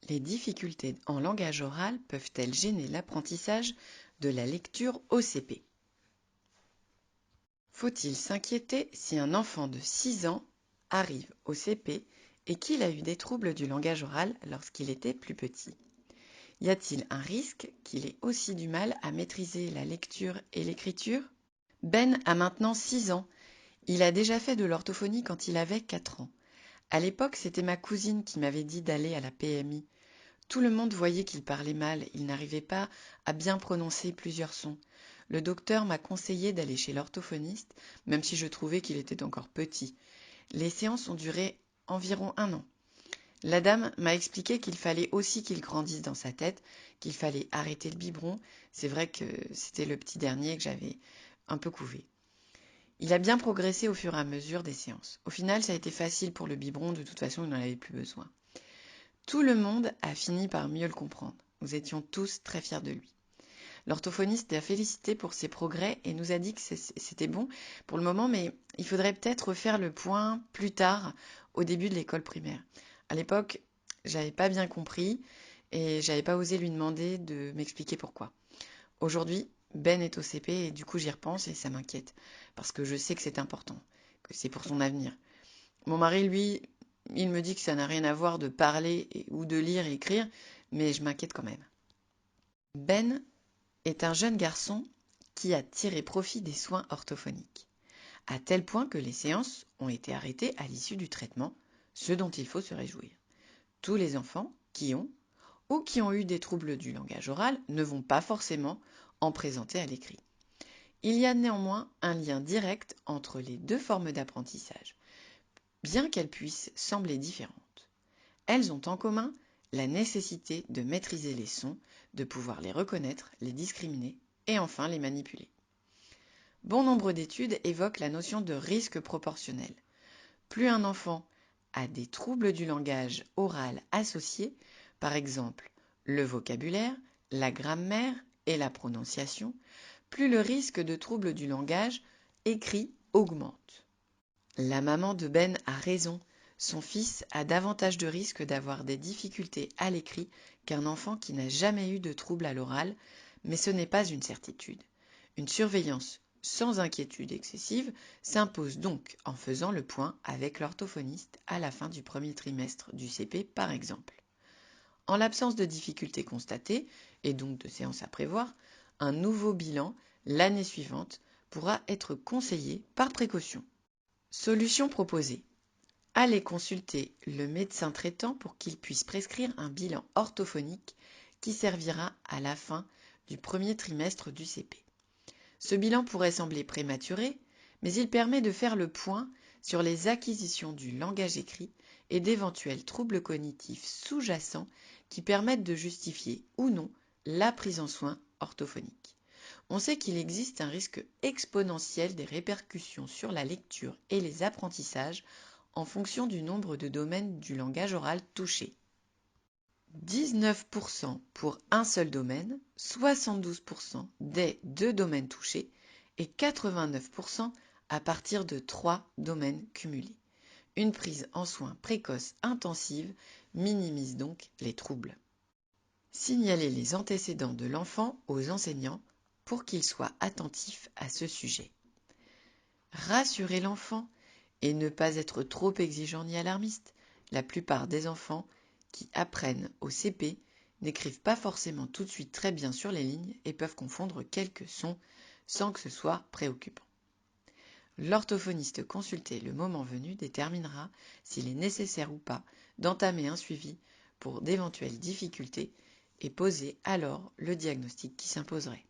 Les difficultés en langage oral peuvent-elles gêner l'apprentissage de la lecture au CP? Faut-il s'inquiéter si un enfant de 6 ans arrive au CP et qu'il a eu des troubles du langage oral lorsqu'il était plus petit? Y a-t-il un risque qu'il ait aussi du mal à maîtriser la lecture et l'écriture? Ben a maintenant 6 ans. Il a déjà fait de l'orthophonie quand il avait 4 ans. À l'époque, c'était ma cousine qui m'avait dit d'aller à la PMI. Tout le monde voyait qu'il parlait mal, il n'arrivait pas à bien prononcer plusieurs sons. Le docteur m'a conseillé d'aller chez l'orthophoniste, même si je trouvais qu'il était encore petit. Les séances ont duré environ 1 an. La dame m'a expliqué qu'il fallait aussi qu'il grandisse dans sa tête, qu'il fallait arrêter le biberon. C'est vrai que c'était le petit dernier que j'avais un peu couvé. Il a bien progressé au fur et à mesure des séances. Au final, ça a été facile pour le biberon, de toute façon, il n'en avait plus besoin. Tout le monde a fini par mieux le comprendre. Nous étions tous très fiers de lui. L'orthophoniste l'a félicité pour ses progrès et nous a dit que c'était bon pour le moment, mais il faudrait peut-être refaire le point plus tard, au début de l'école primaire. À l'époque, j'avais pas bien compris et j'avais pas osé lui demander de m'expliquer pourquoi. Aujourd'hui, Ben est au CP et du coup j'y repense et ça m'inquiète parce que je sais que c'est important, que c'est pour son avenir. Mon mari, lui, il me dit que ça n'a rien à voir de parler ou de lire et écrire, mais je m'inquiète quand même. Ben est un jeune garçon qui a tiré profit des soins orthophoniques, à tel point que les séances ont été arrêtées à l'issue du traitement, ce dont il faut se réjouir. Tous les enfants qui ont ou qui ont eu des troubles du langage oral ne vont pas forcément en présenter à l'écrit. Il y a néanmoins un lien direct entre les deux formes d'apprentissage, bien qu'elles puissent sembler différentes. Elles ont en commun la nécessité de maîtriser les sons, de pouvoir les reconnaître, les discriminer et enfin les manipuler. Bon nombre d'études évoquent la notion de risque proportionnel. Plus un enfant a des troubles du langage oral associés, par exemple le vocabulaire, la grammaire et la prononciation, plus le risque de troubles du langage écrit augmente. La maman de Ben a raison, son fils a davantage de risques d'avoir des difficultés à l'écrit qu'un enfant qui n'a jamais eu de troubles à l'oral, mais ce n'est pas une certitude. Une surveillance sans inquiétude excessive s'impose donc en faisant le point avec l'orthophoniste à la fin du premier trimestre du CP par exemple. En l'absence de difficultés constatées, et donc de séances à prévoir, un nouveau bilan l'année suivante pourra être conseillé par précaution. Solution proposée. Allez consulter le médecin traitant pour qu'il puisse prescrire un bilan orthophonique qui servira à la fin du premier trimestre du CP. Ce bilan pourrait sembler prématuré, mais il permet de faire le point sur les acquisitions du langage écrit et d'éventuels troubles cognitifs sous-jacents qui permettent de justifier ou non la prise en soin orthophonique. On sait qu'il existe un risque exponentiel des répercussions sur la lecture et les apprentissages en fonction du nombre de domaines du langage oral touchés. 19% pour un seul domaine, 72% des 2 domaines touchés et 89% à partir de 3 domaines cumulés. Une prise en soins précoce intensive minimise donc les troubles. Signaler les antécédents de l'enfant aux enseignants pour qu'ils soient attentifs à ce sujet. Rassurer l'enfant et ne pas être trop exigeant ni alarmiste. La plupart des enfants qui apprennent au CP n'écrivent pas forcément tout de suite très bien sur les lignes et peuvent confondre quelques sons sans que ce soit préoccupant. L'orthophoniste consulté le moment venu déterminera s'il est nécessaire ou pas d'entamer un suivi pour d'éventuelles difficultés et poser alors le diagnostic qui s'imposerait.